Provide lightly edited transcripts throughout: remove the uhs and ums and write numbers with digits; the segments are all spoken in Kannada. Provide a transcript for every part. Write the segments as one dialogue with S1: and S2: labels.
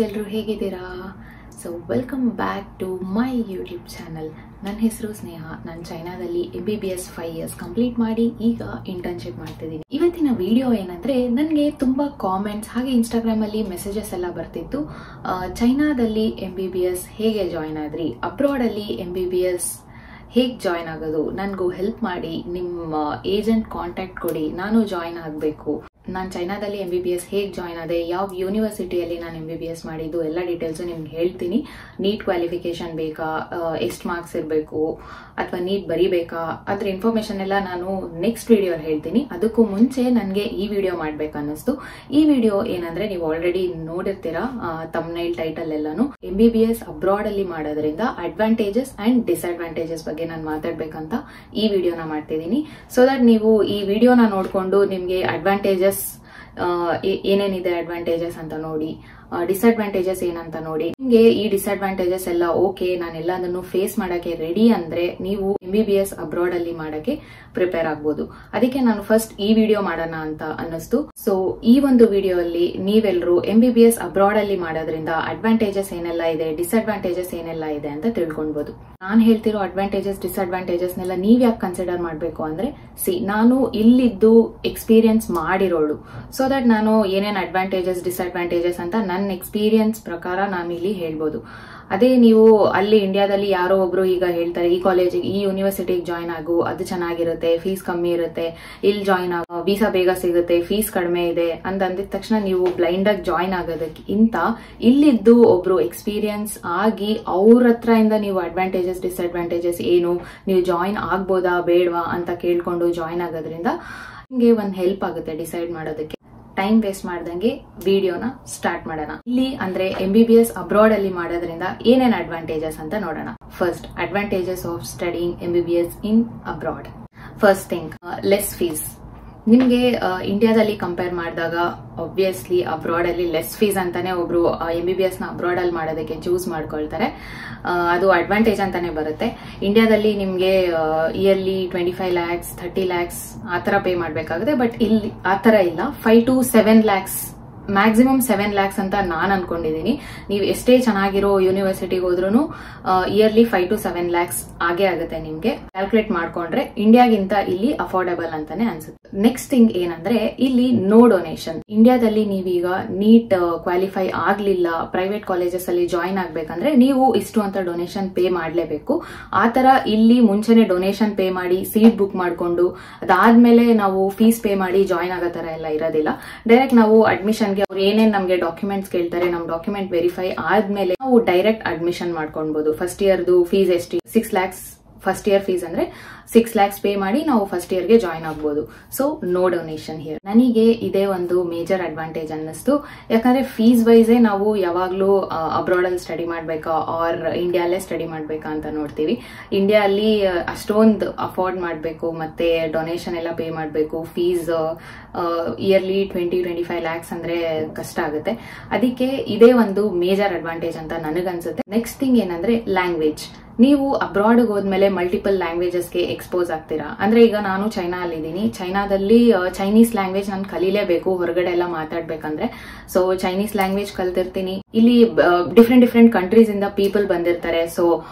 S1: ಎಲ್ಲರೂ ಹೇಗಿದ್ದೀರಾ? So welcome back to my YouTube channel. ನನ್ನ ಹೆಸರು ಸ್ನೇಹ. ನಾನು ಚೈನಾದಲ್ಲಿ MBBS 5 years ಕಂಪ್ಲೀಟ್ ಮಾಡಿ ಈಗ ಇಂಟರ್ನ್ಶಿಪ್ ಮಾಡ್ತಿದ್ದೀನಿ. ಇವತ್ತಿನ ವಿಡಿಯೋ ಏನಂದ್ರೆ, ನನಗೆ ತುಂಬಾ ಕಾಮೆಂಟ್ಸ್ ಹಾಗೆ ಇನ್ಸ್ಟಾಗ್ರಾಮ್ ಅಲ್ಲಿ ಮೆಸೇಜಸ್ ಎಲ್ಲ ಬರ್ತಿತ್ತು. ಚೈನಾದಲ್ಲಿ MBBS ಹೇಗೆ ಜಾಯ್ನ್ ಆದ್ರಿ, ಅಬ್ರಾಡ್ ಅಲ್ಲಿ MBBS ಹೇಗೆ ಜಾಯ್ನ್ ಆಗೋದು, ನನಗೂ ಹೆಲ್ಪ್ ಮಾಡಿ, ನಿಮ್ಮ ಏಜೆಂಟ್ ಕಾಂಟ್ಯಾಕ್ಟ್ ಕೊಡಿ, ನಾನು ಜಾಯ್ನ್ ಆಗಬೇಕು. ನಾನು ಚೈನಾದಲ್ಲಿ MBBS ಹೇಗೆ ಜಾಯ್ನ್ ಆದೆ, ಯಾವ ಯೂನಿವರ್ಸಿಟಿಯಲ್ಲಿ ನಾನು MBBS ಮಾಡಿದ್ದು ಎಲ್ಲ ಡೀಟೇಲ್ಸು ನಿಮ್ಗೆ ಹೇಳ್ತೀನಿ. ನೀಟ್ ಕ್ವಾಲಿಫಿಕೇಶನ್ ಬೇಕಾ, ಎಷ್ಟು ಮಾರ್ಕ್ಸ್ ಇರಬೇಕು ಅಥವಾ ನೀಟ್ ಬರೀಬೇಕಾ, ಅದ್ರ ಇನ್ಫಾರ್ಮೇಶನ್ ಎಲ್ಲ ನಾನು ನೆಕ್ಸ್ಟ್ ವಿಡಿಯೋ ಹೇಳ್ತೀನಿ. ಅದಕ್ಕೂ ಮುಂಚೆ ನನಗೆ ಈ ವಿಡಿಯೋ ಮಾಡ್ಬೇಕು ಅನ್ನಿಸ್ತು. ಈ ವಿಡಿಯೋ ಏನಂದ್ರೆ, ನೀವು ಆಲ್ರೆಡಿ ನೋಡಿರ್ತೀರಾ ತಮ್ನೈಲ್ ಟೈಟಲ್ ಎಲ್ಲಾನು. MBBS ಅಬ್ರಾಡ್ ಅಲ್ಲಿ ಮಾಡೋದ್ರಿಂದ ಅಡ್ವಾಂಟೇಜಸ್ ಅಂಡ್ ಡಿಸ್ಅಡ್ವಾಂಟೇಜಸ್ ಬಗ್ಗೆ ನಾನು ಮಾತಾಡ್ಬೇಕಂತ ಈ ವಿಡಿಯೋನ ಮಾಡ್ತಿದ್ದೀನಿ. ಸೊ ದಟ್ ನೀವು ಈ ವಿಡಿಯೋನ ನೋಡ್ಕೊಂಡು ನಿಮ್ಗೆ ಅಡ್ವಾಂಟೇಜಸ್ ಏನೇನಿದೆ ಅಡ್ವಾಂಟೇಜಸ್ ಅಂತ ನೋಡಿ, ಡಿಸ್ಅಡ್ವಾಂಟೇಜಸ್ ಏನಂತ ನೋಡಿ. ನಿಮ್ಗೆ ಈ ಡಿಸ್ಅಡ್ವಾಂಟೇಜಸ್ ಎಲ್ಲ ಓಕೆ, ನಾನೆಲ್ಲ ಅದನ್ನು ಫೇಸ್ ಮಾಡಕ್ಕೆ ರೆಡಿ ಅಂದ್ರೆ ನೀವು MBBS ಅಬ್ರಾಡ್ ಅಲ್ಲಿ ಮಾಡಕ್ಕೆ ಪ್ರಿಪೇರ್ ಆಗ್ಬೋದು. ಅದಕ್ಕೆ ನಾನು ಫಸ್ಟ್ ಈ ವಿಡಿಯೋ ಮಾಡೋಣ ಅಂತ ಅನ್ನಿಸ್ತು. ಸೊ ಈ ಒಂದು ವಿಡಿಯೋ ಅಲ್ಲಿ ನೀವೆಲ್ಲರೂ MBBS ಅಬ್ರಾಡ್ ಅಲ್ಲಿ ಮಾಡೋದ್ರಿಂದ ಅಡ್ವಾಂಟೇಜಸ್ ಏನೆಲ್ಲ ಇದೆ, ಡಿಸ್ಅಡ್ವಾಂಟೇಜಸ್ ಏನೆಲ್ಲ ಇದೆ ಅಂತ ತಿಳ್ಕೊಳ್ಬಹುದು. ನಾನು ಹೇಳ್ತಿರೋ ಅಡ್ವಾಂಟೇಜಸ್ ಡಿಸ್ಅಡ್ವಾಂಟೇಜಸ್ನೆಲ್ಲ ನೀವ್ ಯಾಕೆ ಕನ್ಸಿಡರ್ ಮಾಡ್ಬೇಕು ಅಂದ್ರೆ, ನಾನು ಇಲ್ಲಿದ್ದು ಎಕ್ಸ್ಪೀರಿಯನ್ಸ್ ಮಾಡಿರೋಳು. ಸೊ ದಟ್ ನಾನು ಏನೇನ್ ಅಡ್ವಾಂಟೇಜಸ್ ಡಿಸ್ಅಡ್ವಾಂಟೇಜಸ್ ಅಂತ ನನ್ನ ಎಕ್ಸ್ಪೀರಿಯನ್ಸ್ ಪ್ರಕಾರ ನಾನು ಇಲ್ಲಿ ಹೇಳ್ಬೋದು. ಅದೇ ನೀವು ಅಲ್ಲಿ ಇಂಡಿಯಾದಲ್ಲಿ ಯಾರೋ ಒಬ್ರು ಈಗ ಹೇಳ್ತಾರೆ, ಈ ಕಾಲೇಜಿಗೆ ಈ ಯೂನಿವರ್ಸಿಟಿಗೆ ಜಾಯ್ನ್ ಆಗು, ಅದು ಚೆನ್ನಾಗಿರುತ್ತೆ, ಫೀಸ್ ಕಮ್ಮಿ ಇರುತ್ತೆ, ಇಲ್ಲಿ ಜಾಯ್ನ್ ಆಗು, ವೀಸಾ ಬೇಗ ಸಿಗುತ್ತೆ, ಫೀಸ್ ಕಡಿಮೆ ಇದೆ ಅಂತ ಅಂದಿದ ತಕ್ಷಣ ನೀವು ಬ್ಲೈಂಡ್ ಆಗಿ ಜಾಯ್ನ್ ಆಗೋದಕ್ಕಿಂತ ಇಲ್ಲಿದ್ದು ಒಬ್ರು ಎಕ್ಸ್ಪೀರಿಯನ್ಸ್ ಆಗಿ ಅವ್ರ ಹತ್ರ ಇಂದ ನೀವು ಅಡ್ವಾಂಟೇಜಸ್ ಡಿಸ್ಅಡ್ವಾಂಟೇಜಸ್ ಏನು, ನೀವು ಜಾಯ್ನ್ ಆಗ್ಬೋದಾ ಬೇಡವಾ ಅಂತ ಕೇಳ್ಕೊಂಡು ಜಾಯ್ನ್ ಆಗೋದ್ರಿಂದ ನಿಮ್ಗೆ ಒಂದು ಹೆಲ್ಪ್ ಆಗುತ್ತೆ ಡಿಸೈಡ್ ಮಾಡೋದಕ್ಕೆ. ಟೈಮ್ ವೇಸ್ಟ್ ಮಾಡ್ದಂಗೆ ವಿಡಿಯೋನ ಸ್ಟಾರ್ಟ್ ಮಾಡೋಣ. ಇಲ್ಲಿ ಅಂದ್ರೆ MBBS ಅಬ್ರಾಡ್ ಅಲ್ಲಿ ಮಾಡೋದ್ರಿಂದ ಏನೇನ್ ಅಡ್ವಾಂಟೇಜಸ್ ಅಂತ ನೋಡೋಣ. First, advantages of studying MBBS in abroad. First thing, less fees. ನಿಮ್ಗೆ ಇಂಡಿಯಾದಲ್ಲಿ ಕಂಪೇರ್ ಮಾಡಿದಾಗ ಆಬ್ವಿಯಸ್ಲಿ ಅಬ್ರಾಡ್ ಅಲ್ಲಿ ಲೆಸ್ ಫೀಸ್ ಅಂತಾನೆ ಒಬ್ರು MBBS ನ ಅಬ್ರಾಡ್ ಅಲ್ಲಿ ಮಾಡೋದಕ್ಕೆ ಚೂಸ್ ಮಾಡ್ಕೊಳ್ತಾರೆ. ಅದು ಅಡ್ವಾಂಟೇಜ್ ಅಂತಾನೆ ಬರುತ್ತೆ. ಇಂಡಿಯಾದಲ್ಲಿ ನಿಮ್ಗೆ ಇಯರ್ಲಿ 25 lakhs 30 lakhs ಆತರ ಪೇ ಮಾಡ್ಬೇಕಾಗುತ್ತೆ. ಬಟ್ ಇಲ್ಲಿ ಆತರ ಇಲ್ಲ. 5 to 7 lakhs, ಮ್ಯಾಕ್ಸಿಮಮ್ 7 lakhs ಅಂತ ನಾನ್ ಅನ್ಕೊಂಡಿದೀನಿ. ನೀವು ಎಷ್ಟೇ ಚೆನ್ನಾಗಿರೋ ಯೂನಿವರ್ಸಿಟಿಗೆ ಹೋದ್ರೂ ಇಯರ್ಲಿ 5 to 7 lakhs ಆಗೇ ಆಗುತ್ತೆ ನಿಮ್ಗೆ. ಕ್ಯಾಲ್ಕುಲೇಟ್ ಮಾಡ್ಕೊಂಡ್ರೆ ಇಂಡಿಯಾಗಿಂತ ಇಲ್ಲಿ ಅಫೋರ್ಡೆಬಲ್ ಅಂತಾನೆ ಅನ್ಸುತ್ತೆ. ನೆಕ್ಸ್ಟ್ ಥಿಂಗ್ ಏನಂದ್ರೆ, ಇಲ್ಲಿ ನೋ ಡೊನೇಷನ್. ಇಂಡಿಯಾದಲ್ಲಿ ನೀವೀಗ ನೀಟ್ ಕ್ವಾಲಿಫೈ ಆಗ್ಲಿಲ್ಲ, ಪ್ರೈವೇಟ್ ಕಾಲೇಜಸ್ ಅಲ್ಲಿ ಜಾಯ್ನ್ ಆಗ್ಬೇಕಂದ್ರೆ ನೀವು ಇಷ್ಟು ಅಂತ ಡೊನೇಷನ್ ಪೇ ಮಾಡ್ಲೇಬೇಕು. ಆತರ ಇಲ್ಲಿ ಮುಂಚೆನೆ ಡೊನೇಷನ್ ಪೇ ಮಾಡಿ ಸೀಟ್ ಬುಕ್ ಮಾಡ್ಕೊಂಡು ಅದಾದ್ಮೇಲೆ ನಾವು ಫೀಸ್ ಪೇ ಮಾಡಿ ಜಾಯ್ನ್ ಆಗೋ ತರ ಎಲ್ಲ ಇರೋದಿಲ್ಲ. ಡೈರೆಕ್ಟ್ ನಾವು ಅಡ್ಮಿಷನ್ ಅವ್ರು ಏನೇನ್ ನಮ್ಗೆ ಡಾಕ್ಯುಮೆಂಟ್ಸ್ ಕೇಳ್ತಾರೆ, ನಮ್ ಡಾಕ್ಯುಮೆಂಟ್ ವೆರಿಫೈ ಆದ್ಮೇಲೆ ನಾವು ಡೈರೆಕ್ಟ್ ಅಡ್ಮಿಷನ್ ಮಾಡ್ಕೊಳ್ಬಹುದು. ಫಸ್ಟ್ ಇಯರ್ದು ಫೀಸ್ ಎಷ್ಟು, 6 lakhs ಫಸ್ಟ್ ಇಯರ್ ಫೀಸ್ ಅಂದ್ರೆ 6 lakhs ಪೇ ಮಾಡಿ ನಾವು ಫಸ್ಟ್ ಇಯರ್ಗೆ ಜಾಯ್ನ್ ಆಗ್ಬೋದು. So no donation here. ನನಗೆ ಇದೇ ಒಂದು ಮೇಜರ್ ಅಡ್ವಾಂಟೇಜ್ ಅನ್ನಿಸ್ತು. ಯಾಕಂದ್ರೆ ಫೀಸ್ ವೈಸೇ ನಾವು ಯಾವಾಗ್ಲೂ ಅಬ್ರಾಡ್ ಅಲ್ಲಿ ಸ್ಟಡಿ ಮಾಡ್ಬೇಕಾ ಆರ್ ಇಂಡಿಯಾಲೇ ಸ್ಟಡಿ ಮಾಡ್ಬೇಕಾ ಅಂತ ನೋಡ್ತೀವಿ. ಇಂಡಿಯಾ ಅಲ್ಲಿ ಅಷ್ಟೊಂದು ಅಫೋರ್ಡ್ ಮಾಡ್ಬೇಕು, ಮತ್ತೆ ಡೊನೇಷನ್ ಎಲ್ಲ ಪೇ ಮಾಡ್ಬೇಕು. ಫೀಸ್ ಇಯರ್ಲಿ 20-25 lakhs ಅಂದ್ರೆ ಕಷ್ಟ ಆಗುತ್ತೆ. ಅದಕ್ಕೆ ಇದೇ ಒಂದು ಮೇಜರ್ ಅಡ್ವಾಂಟೇಜ್ ಅಂತ ನನಗನ್ಸುತ್ತೆ. ನೆಕ್ಸ್ಟ್ ಥಿಂಗ್ ಏನಂದ್ರೆ, ಲ್ಯಾಂಗ್ವೇಜ್. ನೀವು ಅಬ್ರಾಡ್ ಹೋದ್ಮೇಲೆ ಮಲ್ಟಿಪಲ್ ಲ್ಯಾಂಗ್ವೇಜಸ್ಗೆ ಎಕ್ಸ್ಪೋಸ್ ಆಗ್ತೀರಾ. ಅಂದ್ರೆ ಈಗ ನಾನು ಚೈನಾ ಅಲ್ಲಿ ಇದ್ದೀನಿ. ಚೈನಾದಲ್ಲಿ ಚೈನೀಸ್ ಲ್ಯಾಂಗ್ವೇಜ್ ನಾನು ಕಲೀಲೇಬೇಕು ಹೊರಗಡೆ ಎಲ್ಲ ಮಾತಾಡ್ಬೇಕಂದ್ರೆ. ಸೊ ಚೈನೀಸ್ ಲ್ಯಾಂಗ್ವೇಜ್ ಕಲ್ತಿರ್ತೀನಿ. ಇಲ್ಲಿ ಡಿಫ್ರೆಂಟ್ ಕಂಟ್ರೀಸ್ ಇಂದ ಪೀಪಲ್ ಬಂದಿರ್ತಾರೆ. ಸೊ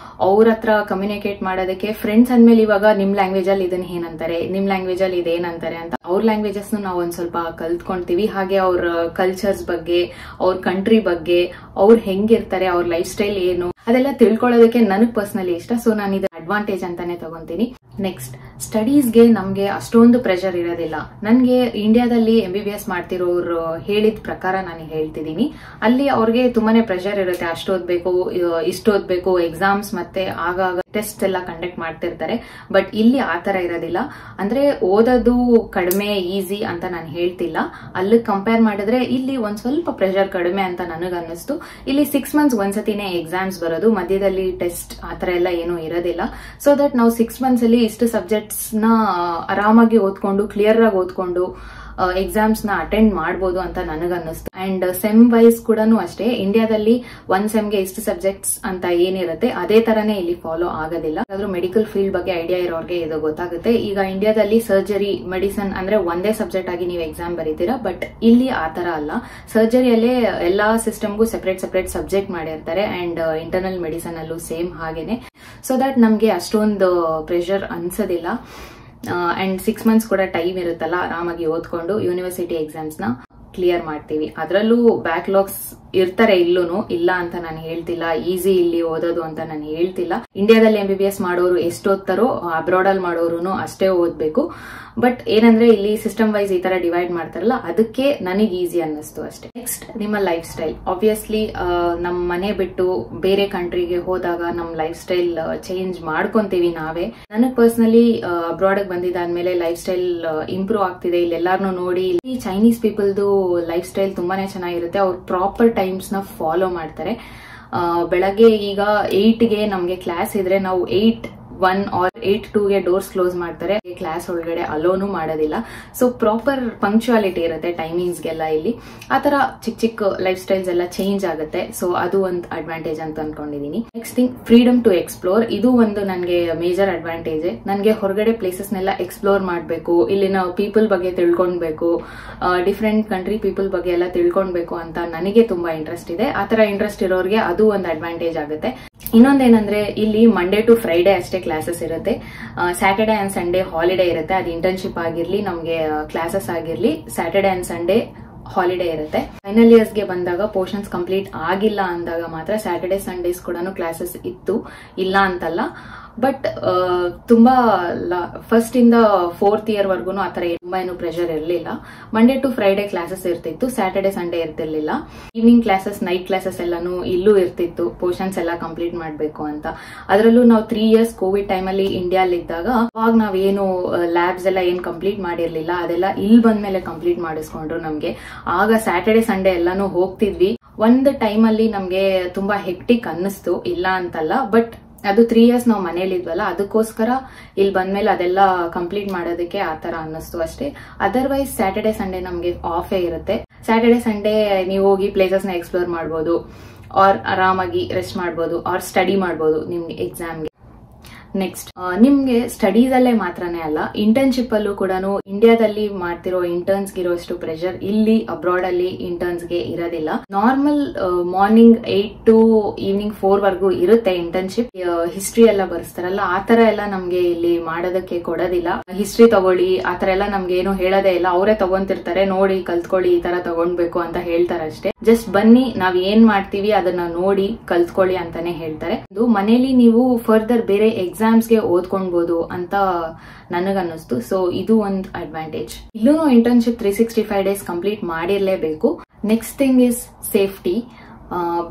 S1: ಅವ್ರ ಹತ್ರ ಕಮ್ಯುನಿಕೇಟ್ ಮಾಡೋದಕ್ಕೆ ಫ್ರೆಂಡ್ಸ್ ಅಂದ್ಮೇಲೆ ಇವಾಗ ನಿಮ್ ಲ್ಯಾಂಗ್ವೇಜ್ ಅಲ್ಲಿ ಇದನ್ನ ಏನಂತಾರೆ, ನಿಮ್ ಲ್ಯಾಂಗ್ವೇಜ್ ಅಲ್ಲಿ ಇದೇನಂತಾರೆ ಅಂತ ಅವ್ರ ಲ್ಯಾಂಗ್ವೇಜಸ್ ನಾವು ಒಂದ್ ಸ್ವಲ್ಪ ಕಲ್ತ್ಕೊಂತೀವಿ. ಹಾಗೆ ಅವ್ರ ಕಲ್ಚರ್ಸ್ ಬಗ್ಗೆ, ಅವ್ರ ಕಂಟ್ರಿ ಬಗ್ಗೆ, ಅವ್ರು ಹೆಂಗಿರ್ತಾರೆ, ಅವ್ರ ಲೈಫ್ ಸ್ಟೈಲ್ ಏನು, ಅದೆಲ್ಲ ತಿಳ್ಕೊಳ್ಳೋದಕ್ಕೆ ನನಗ್ ಪರ್ಸನಲಿ ಇಷ್ಟ. ಸೊ ನಾನು ಇದು ಅಡ್ವಾಂಟೇಜ್ ಅಂತಾನೆ ತಗೊಂತೀನಿ. ನೆಕ್ಸ್ಟ್, ಸ್ಟಡೀಸ್ಗೆ ನಮ್ಗೆ ಅಷ್ಟೊಂದು ಪ್ರೆಷರ್ ಇರೋದಿಲ್ಲ. ನನ್ಗೆ ಇಂಡಿಯಾದಲ್ಲಿ MBBS ಮಾಡ್ತಿರೋರು ಹೇಳಿದ ಪ್ರಕಾರ ನಾನು ಹೇಳ್ತಿದ್ದೀನಿ. ಅಲ್ಲಿ ಅವ್ರಿಗೆ ತುಂಬಾನೇ ಪ್ರೆಷರ್ ಇರುತ್ತೆ. ಅಷ್ಟು ಓದ್ಬೇಕು, ಇಷ್ಟು ಓದ್ಬೇಕು, ಎಕ್ಸಾಮ್ಸ್ ಮತ್ತೆ ಆಗಾಗ ಟೆಸ್ಟ್ ಎಲ್ಲ ಕಂಡಕ್ಟ್ ಮಾಡ್ತಿರ್ತಾರೆ. ಬಟ್ ಇಲ್ಲಿ ಆತರ ಇರೋದಿಲ್ಲ. ಅಂದ್ರೆ ಓದೋದು ಕಡಿಮೆ ಈಸಿ ಅಂತ ನಾನು ಹೇಳ್ತಿಲ್ಲ. ಅಲ್ಲಿ ಕಂಪೇರ್ ಮಾಡಿದ್ರೆ ಇಲ್ಲಿ ಒಂದ್ ಸ್ವಲ್ಪ ಪ್ರೆಷರ್ ಕಡಿಮೆ ಅಂತ ನನಗ್ ಅನ್ನಿಸ್ತು. ಇಲ್ಲಿ 6 months ಒಂದ್ಸತಿನೇ ಎಕ್ಸಾಮ್ಸ್ ಬರೋದು, ಮಧ್ಯದಲ್ಲಿ ಟೆಸ್ಟ್ ಆತರ ಎಲ್ಲ ಏನೂ ಇರೋದಿಲ್ಲ. ಸೊ ದಟ್ ನಾವು 6 months ಅಲ್ಲಿ ಇಷ್ಟು ಸಬ್ಜೆಕ್ಟ್ಸ್ ನ ಆರಾಮಾಗಿ ಓದ್ಕೊಂಡು ಕ್ಲಿಯರ್ ಆಗಿ ಓದ್ಕೊಂಡು ಎಕ್ಸಾಮ್ಸ್ ನ ಅಟೆಂಡ್ ಮಾಡಬಹುದು ಅಂತ ನನಗನ್ನಿಸ್ತು. ಅಂಡ್ ಸೆಮ್ ವೈಸ್ ಕೂಡ ಅಷ್ಟೇ, ಇಂಡಿಯಾದಲ್ಲಿ ಒಂದ್ ಸೆಮ್ಗೆ ಇಷ್ಟು ಸಬ್ಜೆಕ್ಟ್ಸ್ ಅಂತ ಏನಿರುತ್ತೆ ಅದೇ ತರನೇ ಇಲ್ಲಿ ಫಾಲೋ ಆಗೋದಿಲ್ಲ. ಆದ್ರೂ ಮೆಡಿಕಲ್ ಫೀಲ್ಡ್ ಬಗ್ಗೆ ಐಡಿಯಾ ಇರೋರಿಗೆ ಇದು ಗೊತ್ತಾಗುತ್ತೆ. ಈಗ ಇಂಡಿಯಾದಲ್ಲಿ ಸರ್ಜರಿ, ಮೆಡಿಸನ್ ಅಂದ್ರೆ ಒಂದೇ ಸಬ್ಜೆಕ್ಟ್ ಆಗಿ ನೀವು ಎಕ್ಸಾಮ್ ಬರೀತೀರಾ, ಬಟ್ ಇಲ್ಲಿ ಆತರ ಅಲ್ಲ. ಸರ್ಜರಿಯಲ್ಲೇ ಎಲ್ಲಾ ಸಿಸ್ಟಮ್ಗೂ ಸೆಪರೇಟ್ ಸಬ್ಜೆಕ್ಟ್ ಮಾಡಿರ್ತಾರೆ. ಅಂಡ್ ಇಂಟರ್ನಲ್ ಮೆಡಿಸನ್ ಅಲ್ಲೂ ಸೇಮ್ ಹಾಗೇನೆ. ಸೊ ದಟ್ ನಮ್ಗೆ ಅಷ್ಟೊಂದು ಪ್ರೆಷರ್ ಅನ್ಸೋದಿಲ್ಲ. ಅಂಡ್ 6 months ಕೂಡ ಟೈಮ್ ಇರುತ್ತಲ್ಲ, ಆರಾಮಾಗಿ ಓದ್ಕೊಂಡು ಯೂನಿವರ್ಸಿಟಿ ಎಕ್ಸಾಮ್ಸ್ ನ ಕ್ಲಿಯರ್ ಮಾಡ್ತೀವಿ. ಅದರಲ್ಲೂ ಬ್ಯಾಕ್ಲಾಗ್ಸ್ ಇರ್ತಾರೆ ಇಲ್ಲೂನು, ಇಲ್ಲ ಅಂತ ನಾನು ಹೇಳ್ತಿಲ್ಲ. ಈಸಿ ಇಲ್ಲಿ ಓದೋದು ಅಂತ ನಾನು ಹೇಳ್ತಿಲ್ಲ. ಇಂಡಿಯಾದಲ್ಲಿ MBBS ಮಾಡೋರು ಎಷ್ಟು ಓದ್ತಾರೋ ಅಬ್ರಾಡ್ ಅಲ್ಲಿ ಮಾಡೋರು ಅಷ್ಟೇ ಓದ್ಬೇಕು. ಬಟ್ ಏನಂದ್ರೆ ಇಲ್ಲಿ ಸಿಸ್ಟಮ್ ವೈಸ್ ಈ ತರ ಡಿವೈಡ್ ಮಾಡ್ತಾರಲ್ಲ, ಅದಕ್ಕೆ ನನಗೆ ಈಸಿ ಅನ್ನಿಸ್ತು ಅಷ್ಟೇ. ನೆಕ್ಸ್ಟ್, ನಿಮ್ಮ ಲೈಫ್ ಸ್ಟೈಲ್. ಆಬ್ವಿಯಸ್ಲಿ ನಮ್ ಮನೆ ಬಿಟ್ಟು ಬೇರೆ ಕಂಟ್ರಿಗೆ ಹೋದಾಗ ನಮ್ ಲೈಫ್ ಸ್ಟೈಲ್ ಚೇಂಜ್ ಮಾಡ್ಕೊಂತೀವಿ ನಾವೇ. ನನಗ್ ಪರ್ಸನಲಿ ಅಬ್ರಾಡ್ ಬಂದಿದ್ದಾದ್ಮೇಲೆ ಲೈಫ್ ಸ್ಟೈಲ್ ಇಂಪ್ರೂವ್ ಆಗ್ತಿದೆ. ಇಲ್ಲಿ ಎಲ್ಲಾರನ್ನೂ ನೋಡಿ, ಇಲ್ಲಿ ಚೈನೀಸ್ ಪೀಪಲ್ದು ಲೈಫ್ ಸ್ಟೈಲ್ ತುಂಬಾನೇ ಚೆನ್ನಾಗಿರುತ್ತೆ. ಅವ್ರು ಪ್ರಾಪರ್ ಟೈಮ್ಸ್ ನ ಫಾಲೋ ಮಾಡ್ತಾರೆ. ಬೆಳಗ್ಗೆ ಈಗ 8ಗೆ ನಮ್ಗೆ ಕ್ಲಾಸ್ ಇದ್ರೆ ನಾವು 8:1 or 8:2ಗೆ ಡೋರ್ಸ್ ಕ್ಲೋಸ್ ಮಾಡ್ತಾರೆ. ಕ್ಲಾಸ್ ಒಳಗಡೆ ಅಲೋನು ಮಾಡೋದಿಲ್ಲ. ಸೊ ಪ್ರಾಪರ್ ಪಂಕ್ಚುಯಾಲಿಟಿ ಇರುತ್ತೆ ಟೈಮಿಂಗ್ಸ್ಗೆಲ್ಲ. ಇಲ್ಲಿ ಆತರ ಚಿಕ್ಕ ಲೈಫ್ ಸ್ಟೈಲ್ಸ್ ಎಲ್ಲ ಚೇಂಜ್ ಆಗುತ್ತೆ. ಸೊ ಅದು ಒಂದು ಅಡ್ವಾಂಟೇಜ್ ಅಂತ ಅನ್ಕೊಂಡಿದೀನಿ. Next thing, freedom to explore. ಇದು ಒಂದು ನನಗೆ ಮೇಜರ್ ಅಡ್ವಾಂಟೇಜ್. ನನಗೆ ಹೊರಗಡೆ ಪ್ಲೇಸಸ್ ನೆಲ್ಲ ಎಕ್ಸ್ಪ್ಲೋರ್ ಮಾಡಬೇಕು, ಇಲ್ಲಿನ ಪೀಪಲ್ ಬಗ್ಗೆ ತಿಳ್ಕೊಳ್ಬೇಕು, ಡಿಫ್ರೆಂಟ್ ಕಂಟ್ರಿ ಪೀಪಲ್ ಬಗ್ಗೆ ಎಲ್ಲ ತಿಳ್ಕೊಳ್ಬೇಕು ಅಂತ ನನಗೆ ತುಂಬಾ ಇಂಟ್ರೆಸ್ಟ್ ಇದೆ. ಆತರ ಇಂಟ್ರೆಸ್ಟ್ ಇರೋರಿಗೆ ಅದು ಒಂದು ಅಡ್ವಾಂಟೇಜ್ ಆಗುತ್ತೆ. ಇನ್ನೊಂದೇನಂದ್ರೆ ಇಲ್ಲಿ ಮಂಡೇ ಟು ಫ್ರೈಡೆ ಅಷ್ಟೇ ಕ್ಲಾಸಸ್ ಇರುತ್ತೆ. ಸ್ಯಾಟರ್ಡೆ ಅಂಡ್ ಸಂಡೇ ಹಾಲಿಡೇ ಇರುತ್ತೆ. ಅದು ಇಂಟರ್ನ್ಶಿಪ್ ಆಗಿರ್ಲಿ, ನಮ್ಗೆ ಕ್ಲಾಸಸ್ ಆಗಿರ್ಲಿ, ಸ್ಯಾಟರ್ಡೆ ಅಂಡ್ ಸಂಡೇ ಹಾಲಿಡೇ ಇರುತ್ತೆ. ಫೈನಲ್ ಇಯರ್ಸ್ಗೆ ಬಂದಾಗ ಪೋರ್ಷನ್ಸ್ ಕಂಪ್ಲೀಟ್ ಆಗಿಲ್ಲ ಅಂದಾಗ ಮಾತ್ರ ಸ್ಯಾಟರ್ಡೆ ಸಂಡೇಸ್ ಕೂಡ ಕ್ಲಾಸಸ್ ಇತ್ತು, ಇಲ್ಲ ಅಂತಲ್ಲ. ಬಟ್ ತುಂಬಾ ಫಸ್ಟ್ ಇಂದ 4th year ವರ್ಗು ಆತರ ತುಂಬಾ ಏನು ಪ್ರೆಷರ್ ಇರಲಿಲ್ಲ. ಮಂಡೇ ಟು ಫ್ರೈಡೆ ಕ್ಲಾಸಸ್ ಇರ್ತಿತ್ತು, ಸ್ಯಾಟರ್ಡೆ ಸಂಡೇ ಇರ್ತಿರ್ಲಿಲ್ಲ. ಈವ್ನಿಂಗ್ ಕ್ಲಾಸಸ್, ನೈಟ್ ಕ್ಲಾಸಸ್ ಎಲ್ಲಾನು ಇಲ್ಲೂ ಇರ್ತಿತ್ತು, ಪೋರ್ಷನ್ಸ್ ಎಲ್ಲ ಕಂಪ್ಲೀಟ್ ಮಾಡ್ಬೇಕು ಅಂತ. ಅದರಲ್ಲೂ ನಾವು 3 years ಕೋವಿಡ್ ಟೈಮಲ್ಲಿ ಇಂಡಿಯಾದಲ್ಲಿ ಇದ್ದಾಗ ಅವಾಗ ನಾವೇನು ಲ್ಯಾಬ್ಸ್ ಎಲ್ಲ ಏನ್ ಕಂಪ್ಲೀಟ್ ಮಾಡಿರ್ಲಿಲ್ಲ, ಅದೆಲ್ಲ ಇಲ್ಲಿ ಬಂದ್ಮೇಲೆ ಕಂಪ್ಲೀಟ್ ಮಾಡಿಸ್ಕೊಂಡ್ರು ನಮ್ಗೆ. ಆಗ ಸ್ಯಾಟರ್ಡೆ ಸಂಡೇ ಎಲ್ಲಾನು ಹೋಗ್ತಿದ್ವಿ. ಒಂದು ಟೈಮಲ್ಲಿ ನಮ್ಗೆ ತುಂಬಾ ಹೆಕ್ಟಿಕ್ ಅನ್ನಿಸ್ತು, ಇಲ್ಲ ಅಂತಲ್ಲ. ಬಟ್ ಅದು 3 years ನಾವು ಮನೇಲಿ ಇದ್ವಲ್ಲ, ಅದಕ್ಕೋಸ್ಕರ ಇಲ್ಲಿ ಬಂದ್ಮೇಲೆ ಅದೆಲ್ಲ ಕಂಪ್ಲೀಟ್ ಮಾಡೋದಕ್ಕೆ ಆತರ ಅನ್ನಿಸ್ತು ಅಷ್ಟೇ. ಅದರ್ವೈಸ್ ಸ್ಯಾಟರ್ಡೆ ಸಂಡೇ ನಮ್ಗೆ ಆಫೇ ಇರುತ್ತೆ. ಸ್ಯಾಟರ್ಡೆ ಸಂಡೇ ನೀವು ಹೋಗಿ ಪ್ಲೇಸಸ್ ನ ಎಕ್ಸ್ಪ್ಲೋರ್ ಮಾಡಬಹುದು, ಆರ್ ಆರಾಮಾಗಿ ರೆಸ್ಟ್ ಮಾಡಬಹುದು, ಆರ್ ಸ್ಟಡಿ ಮಾಡಬಹುದು ನಿಮ್ಗೆ ಎಕ್ಸಾಮ್ಗೆ. ನೆಕ್ಸ್ಟ್, ನಿಮ್ಗೆ ಸ್ಟಡೀಸ್ ಅಲ್ಲೇ ಮಾತ್ರನೇ ಅಲ್ಲ, ಇಂಟರ್ನ್ಶಿಪ್ ಅಲ್ಲೂ ಕೂಡ ಇಂಡಿಯಾದಲ್ಲಿ ಮಾಡ್ತಿರೋ ಇಂಟರ್ನ್ಸ್ ಇರೋಷ್ಟು ಪ್ರೆಷರ್ ಇಲ್ಲಿ ಅಬ್ರಾಡ್ ಅಲ್ಲಿ ಇಂಟರ್ನ್ಸ್ ಗೆ ಇರೋದಿಲ್ಲ. ನಾರ್ಮಲ್ ಮಾರ್ನಿಂಗ್ 8 to ಈವ್ನಿಂಗ್ 4 ವರ್ಗೂ ಇರುತ್ತೆ ಇಂಟರ್ನ್ಶಿಪ್. ಹಿಸ್ಟ್ರಿ ಎಲ್ಲ ಬರ್ಸ್ತಾರಲ್ಲ, ಆತರ ಎಲ್ಲ ನಮ್ಗೆ ಇಲ್ಲಿ ಮಾಡೋದಕ್ಕೆ ಕೊಡೋದಿಲ್ಲ. ಹಿಸ್ಟ್ರಿ ತಗೊಳ್ಳಿ ಆತರ ಎಲ್ಲ ನಮ್ಗೆ ಏನು ಹೇಳೋದೇ ಇಲ್ಲ. ಅವರೇ ತಗೊಂತಿರ್ತಾರೆ, ನೋಡಿ ಕಲ್ತ್ಕೊಳ್ಳಿ, ಈ ತರ ತಗೊಂಡ್ಬೇಕು ಅಂತ ಹೇಳ್ತಾರೆ ಅಷ್ಟೇ. ಜಸ್ಟ್ ಬನ್ನಿ, ನಾವ್ ಏನ್ ಮಾಡ್ತೀವಿ ಅದನ್ನ ನೋಡಿ ಕಲ್ತ್ಕೊಳ್ಳಿ ಅಂತಾನೆ ಹೇಳ್ತಾರೆ. ಮನೇಲಿ ನೀವು ಫರ್ದರ್ ಬೇರೆ ಎಕ್ಸಾಮ್ಸ್ಗೆ ಓದ್ಕೊಳ್ಬಹುದು ಅಂತ ನನಗನ್ನಿಸ್ತು. ಸೊ ಇದು ಒಂದು ಅಡ್ವಾಂಟೇಜ್. ಇಲ್ಲೂ ಇಂಟರ್ನ್ಶಿಪ್ 365 days ಕಂಪ್ಲೀಟ್ ಮಾಡಿರ್ಲೇಬೇಕು. Next thing is safety.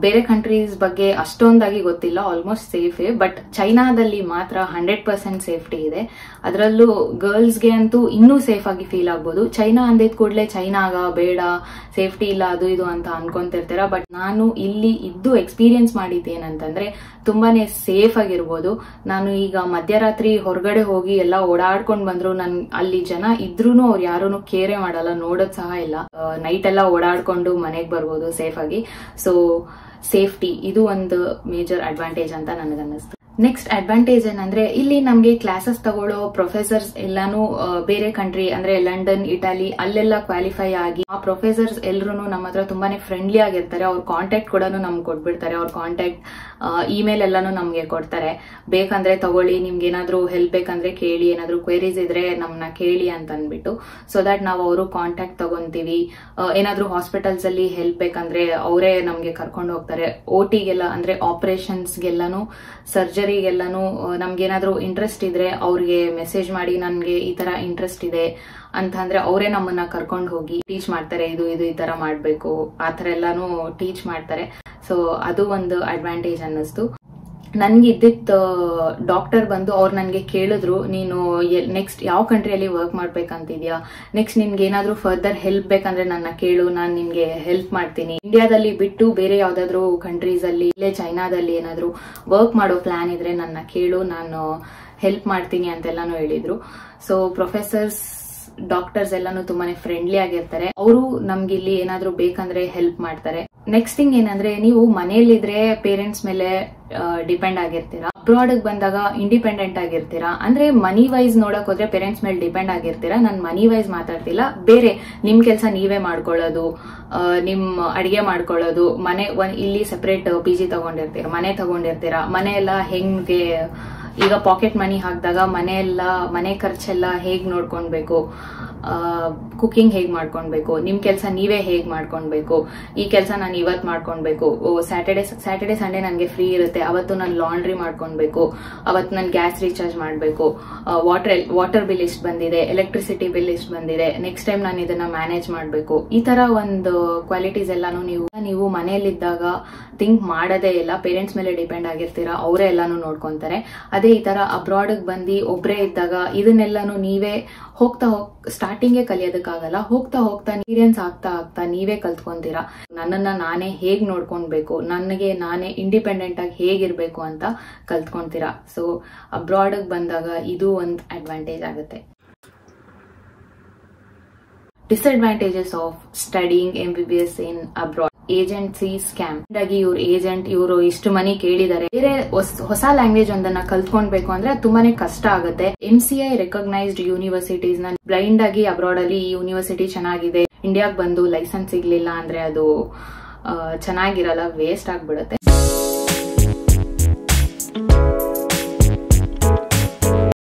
S1: ಬೇರೆ ಕಂಟ್ರೀಸ್ ಬಗ್ಗೆ ಅಷ್ಟೊಂದಾಗಿ ಗೊತ್ತಿಲ್ಲ, ಆಲ್ಮೋಸ್ಟ್ ಸೇಫೇ. ಬಟ್ ಚೈನಾದಲ್ಲಿ ಮಾತ್ರ 100% ಸೇಫ್ಟಿ ಇದೆ. ಅದರಲ್ಲೂ ಗರ್ಲ್ಸ್ಗೆ ಅಂತೂ ಇನ್ನೂ ಸೇಫ್ ಆಗಿ ಫೀಲ್ ಆಗ್ಬೋದು. ಚೈನಾ ಅಂದಿದ್ ಕೂಡಲೇ ಚೈನಾಗ ಬೇಡ, ಸೇಫ್ಟಿ ಇಲ್ಲ, ಅದು ಇದು ಅಂತ ಅನ್ಕೊಂತಿರ್ತೀರ. ಬಟ್ ನಾನು ಇಲ್ಲಿ ಇದ್ದು ಎಕ್ಸ್ಪೀರಿಯನ್ಸ್ ಮಾಡಿದ್ದೇನಂತಂದ್ರೆ ತುಂಬಾನೇ ಸೇಫ್ ಆಗಿರ್ಬೋದು. ನಾನು ಈಗ ಮಧ್ಯರಾತ್ರಿ ಹೊರಗಡೆ ಹೋಗಿ ಎಲ್ಲ ಓಡಾಡ್ಕೊಂಡ್ ಬಂದ್ರು, ಅಲ್ಲಿ ಜನ ಇದ್ರೂನು ಅವ್ರು ಯಾರೂನು ಕೇರೆ ಮಾಡಲ್ಲ, ನೋಡೋದ್ ಸಹ ಇಲ್ಲ. ನೈಟ್ ಎಲ್ಲ ಓಡಾಡ್ಕೊಂಡು ಮನೆಗ್ ಬರ್ಬೋದು ಸೇಫ್ ಆಗಿ. ಸೊ ಸೇಫ್ಟಿ ಇದು ಒಂದು ಮೇಜರ್ ಅಡ್ವಾಂಟೇಜ್ ಅಂತ ನನಗನ್ನಿಸ್ತು. ನೆಕ್ಸ್ಟ್ ಅಡ್ವಾಂಟೇಜ್ ಏನಂದ್ರೆ ಇಲ್ಲಿ ನಮ್ಗೆ ಕ್ಲಾಸಸ್ ತಗೊಳ್ಳೋ ಪ್ರೊಫೆಸರ್ಸ್ ಎಲ್ಲಾನು ಬೇರೆ ಕಂಟ್ರಿ ಅಂದ್ರೆ ಲಂಡನ್, ಇಟಲಿ ಅಲ್ಲೆಲ್ಲ ಕ್ವಾಲಿಫೈ ಆಗಿ ಆ ಪ್ರೊಫೆಸರ್ಸ್ ಎಲ್ಲರೂ ನಮ್ಮ ಹತ್ರ ತುಂಬಾನೇ ಫ್ರೆಂಡ್ಲಿ ಆಗಿರ್ತಾರೆ. ಅವ್ರ ಕಾಂಟ್ಯಾಕ್ಟ್ ಕೂಡ ನಮ್ಗೆ ಕೊಟ್ಬಿಡ್ತಾರೆ. ಅವ್ರ ಕಾಂಟ್ಯಾಕ್ಟ್ ಇಮೇಲ್ ಎಲ್ಲಾನು ನಮ್ಗೆ ಕೊಡ್ತಾರೆ. ಬೇಕಂದ್ರೆ ತಗೊಳ್ಳಿ, ನಿಮ್ಗೆ ಏನಾದ್ರು ಹೆಲ್ಪ್ ಬೇಕಂದ್ರೆ ಕೇಳಿ, ಏನಾದ್ರು ಕ್ವೆರೀಸ್ ಇದ್ರೆ ನಮ್ನ ಕೇಳಿ ಅಂತ ಅಂದ್ಬಿಟ್ಟು. ಸೊ ದಟ್ ನಾವು ಅವರು ಕಾಂಟ್ಯಾಕ್ಟ್ ತಗೊಂತೀವಿ. ಏನಾದ್ರು ಹಾಸ್ಪಿಟಲ್ಸ್ ಅಲ್ಲಿ ಹೆಲ್ಪ್ ಬೇಕಂದ್ರೆ ಅವರೇ ನಮ್ಗೆ ಕರ್ಕೊಂಡು ಹೋಗ್ತಾರೆ. OTಗೆಲ್ಲ ಅಂದ್ರೆ ಆಪರೇಷನ್ಸ್ಗೆಲ್ಲಾನು, ಸರ್ಜರಿಗೆಲ್ಲಾನು ನಮ್ಗೇನಾದ್ರೂ ಇಂಟ್ರೆಸ್ಟ್ ಇದ್ರೆ ಅವ್ರಿಗೆ ಮೆಸೇಜ್ ಮಾಡಿ ನನ್ಗೆ ಈ ತರ ಇಂಟ್ರೆಸ್ಟ್ ಇದೆ ಅಂತ ಅಂದ್ರೆ ಅವರೇ ನಮ್ಮನ್ನ ಕರ್ಕೊಂಡು ಹೋಗಿ ಟೀಚ್ ಮಾಡ್ತಾರೆ. ಇದು ಈ ತರ ಮಾಡ್ಬೇಕು, ಆತರ ಎಲ್ಲಾನು ಟೀಚ್ ಮಾಡ್ತಾರೆ. ಸೊ ಅದು ಒಂದು ಅಡ್ವಾಂಟೇಜ್ ಅನ್ನಿಸ್ತು. ನನ್ಗೆ ಇದ್ದಿದ್ದ ಡಾಕ್ಟರ್ ಬಂದು ಅವ್ರು ನನ್ಗೆ ಕೇಳಿದ್ರು, ನೀನು ನೆಕ್ಸ್ಟ್ ಯಾವ ಕಂಟ್ರಿಯಲ್ಲಿ ವರ್ಕ್ ಮಾಡ್ಬೇಕಂತಿದ್ಯಾ, ನೆಕ್ಸ್ಟ್ ನಿನ್ಗೆ ಏನಾದ್ರೂ ಫರ್ದರ್ ಹೆಲ್ಪ್ ಬೇಕಂದ್ರೆ ನನ್ನ ಕೇಳು, ನಾನ್ ನಿನ್ಗೆ ಹೆಲ್ಪ್ ಮಾಡ್ತೀನಿ. ಇಂಡಿಯಾದಲ್ಲಿ ಬಿಟ್ಟು ಬೇರೆ ಯಾವ್ದಾದ್ರು ಕಂಟ್ರೀಸ್ ಅಲ್ಲಿ, ಇಲ್ಲೇ ಚೈನಾದಲ್ಲಿ ಏನಾದ್ರು ವರ್ಕ್ ಮಾಡೋ ಪ್ಲಾನ್ ಇದ್ರೆ ನನ್ನ ಕೇಳು, ನಾನು ಹೆಲ್ಪ್ ಮಾಡ್ತೀನಿ ಅಂತೆಲ್ಲಾನು ಹೇಳಿದ್ರು. ಸೊ ಪ್ರೊಫೆಸರ್ಸ್ ಡಾಕ್ಟರ್ಸ್ ಎಲ್ಲಾನು ತುಂಬಾನೇ ಫ್ರೆಂಡ್ಲಿ ಆಗಿರ್ತಾರೆ. ಅವರು ನಮ್ಗೆ ಇಲ್ಲಿ ಏನಾದ್ರು ಬೇಕಂದ್ರೆ ಹೆಲ್ಪ್ ಮಾಡ್ತಾರೆ. ನೆಕ್ಸ್ಟ್ ಥಿಂಗ್ ಏನಂದ್ರೆ, ನೀವು ಮನೆಯಲ್ಲಿದ್ರೆ ಪೇರೆಂಟ್ಸ್ ಮೇಲೆ ಡಿಪೆಂಡ್ ಆಗಿರ್ತೀರಾ. ಅಬ್ರಾಡ್ ಬಂದಾಗ ಇಂಡಿಪೆಂಡೆಂಟ್ ಆಗಿರ್ತೀರಾ. ಅಂದ್ರೆ ಮನಿ ವೈಸ್ ನೋಡಕ್ ಹೋದ್ರೆ ಪೇರೆಂಟ್ಸ್ ಮೇಲೆ ಡಿಪೆಂಡ್ ಆಗಿರ್ತೀರಾ. ನಾನು ಮನಿ ವೈಸ್ ಮಾತಾಡ್ತಿಲ್ಲ, ಬೇರೆ ನಿಮ್ ಕೆಲಸ ನೀವೇ ಮಾಡ್ಕೊಳ್ಳೋದು, ನಿಮ್ ಅಡಿಗೆ ಮಾಡ್ಕೊಳ್ಳೋದು, ಮನೆ ಇಲ್ಲಿ ಸೆಪರೇಟ್ PG ತಗೊಂಡಿರ್ತೀರಾ, ಮನೆ ತಗೊಂಡಿರ್ತೀರಾ. ಮನೆ ಎಲ್ಲ ಹೆಂಗೆ ಈಗ ಪಾಕೆಟ್ ಮನಿ ಹಾಕಿದಾಗ ಮನೆ ಖರ್ಚೆಲ್ಲ ಹೇಗ್ ನೋಡ್ಕೊಳ್ಬೇಕು, ಕುಕಿಂಗ್ ಹೇಗ್ ಮಾಡ್ಕೊಳ್ಬೇಕು, ನಿಮ್ ಕೆಲಸ ನೀವೇ ಹೇಗ್ ಮಾಡ್ಕೊಳ್ಬೇಕು, ಈ ಕೆಲಸ ನಾನು ಇವತ್ ಮಾಡ್ಕೊಳ್ಬೇಕು, ಸ್ಯಾಟರ್ಡೆ ಸಂಡೇ ನನ್ಗೆ ಫ್ರೀ ಇರುತ್ತೆ, ಅವತ್ತು ನಾನು ಲಾಂಡ್ರಿ ಮಾಡ್ಕೊಳ್ಬೇಕು, ಅವತ್ತು ನಾನು ಗ್ಯಾಸ್ ರೀಚಾರ್ಜ್ ಮಾಡ್ಬೇಕು, ವಾಟರ್ ಬಿಲ್ ಇಷ್ಟು ಬಂದಿದೆ, ಎಲೆಕ್ಟ್ರಿಸಿಟಿ ಬಿಲ್ ಇಷ್ಟು ಬಂದಿದೆ, ನೆಕ್ಸ್ಟ್ ಟೈಮ್ ನಾನು ಇದನ್ನ ಮ್ಯಾನೇಜ್ ಮಾಡ್ಬೇಕು. ಈ ತರ ಒಂದು ಕ್ವಾಲಿಟೀಸ್ ಎಲ್ಲಾನು ನೀವು ಮನೆಯಲ್ಲಿದ್ದಾಗ ಥಿಂಕ್ ಮಾಡೋದೇ ಇಲ್ಲ. ಪೇರೆಂಟ್ಸ್ ಮೇಲೆ ಡಿಪೆಂಡ್ ಆಗಿರ್ತೀರಾ, ಅವರೇ ಎಲ್ಲಾನು ನೋಡ್ಕೊಂತಾರೆ. ಅದೇ ಈ ತರ ಅಬ್ರಾಡ್ ಬಂದು ಒಬ್ರೇ ಇದ್ದಾಗ ಇದನ್ನೆಲ್ಲಾನು ನೀವೇ ಸ್ಟಾರ್ಟಿಂಗೇ ಕಲಿಯೋದಕ್ಕಾಗಲ್ಲ. ಹೋಗ್ತಾ ಎಕ್ಸ್ಪೀರಿಯನ್ಸ್ ಆಗ್ತಾ ನೀವೇ ಕಲ್ತ್ಕೊಂತೀರಾ. ನನ್ನನ್ನ ನಾನೇ ಹೇಗ್ ನೋಡ್ಕೊಳ್ಬೇಕು, ನನಗೆ ನಾನೇ ಇಂಡಿಪೆಂಡೆಂಟ್ ಆಗಿ ಹೇಗಿರ್ಬೇಕು ಅಂತ ಕಲ್ತ್ಕೊಂತೀರಾ. ಸೊ ಅಬ್ರಾಡ್ ಬಂದಾಗ ಇದು ಒಂದು ಅಡ್ವಾಂಟೇಜ್ ಆಗುತ್ತೆ. Disadvantages of studying MBBS in abroad. Agency scam ಆಗಿ ಇವರು ಇಷ್ಟು ಮನಿ ಕೇಳಿದ್ದಾರೆ. ಬೇರೆ ಹೊಸ ಲ್ಯಾಂಗ್ವೇಜ್ ಒಂದನ್ನ ಕಲ್ತ್ಕೊಳ್ಬೇಕು ಅಂದ್ರೆ ತುಂಬಾನೇ ಕಷ್ಟ ಆಗುತ್ತೆ. MCI ರೆಕಗ್ನೈಸ್ಡ್ ಯೂನಿವರ್ಸಿಟೀಸ್ ನ ಬ್ಲೈಂಡ್ ಆಗಿ ಅಬ್ರಾಡ್ ಅಲ್ಲಿ ಈ ಯೂನಿವರ್ಸಿಟಿ ಚೆನ್ನಾಗಿದೆ, ಇಂಡಿಯಾಗ್ ಬಂದು ಲೈಸೆನ್ಸ್ ಸಿಗ್ಲಿಲ್ಲ ಅಂದ್ರೆ ಅದು ಚೆನ್ನಾಗಿರಲ್ಲ, ವೇಸ್ಟ್ ಆಗ್ಬಿಡುತ್ತೆ.